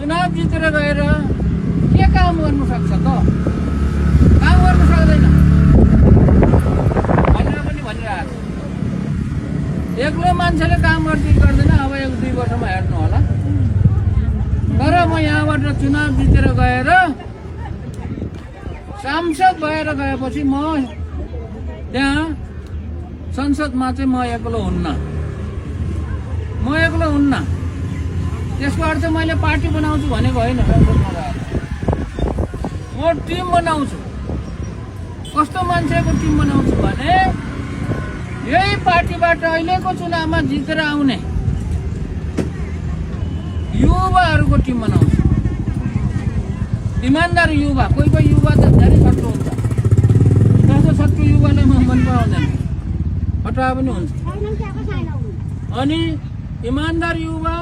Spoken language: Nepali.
चुनाव जितेर गएर के काम गर्नु सक्छ त? काम गर्नु सक्दैन भनेर पनि भनिरहेको छ। एक्लो मान्छेले काम गर्दैन। अब 1-2 वर्षमा हेर्नु होला। तर म यहाँबाट चुनाव जितेर गएर सांसद भएर गएपछि म त्यहाँ संसदमा चाहिँ म एक्लो हुन्न। त्यसको अर्थ मैले पार्टी बनाउँछु भनेको होइन। संसदमा गएर म टिम बनाउँछु। कस्तो मान्छेको टिम बनाउँछु भने यही पार्टीबाट अहिलेको चुनावमा जितेर आउने युवाहरूको टिम बनाउँछु। इमान्दार युवा। कोही युवा त धेरै सट्टु हुन्छ। जस्तो सट्टु युवालाई म मन पराउँदैन, हटाए पनि हुन्छ। अनि इमान्दार युवा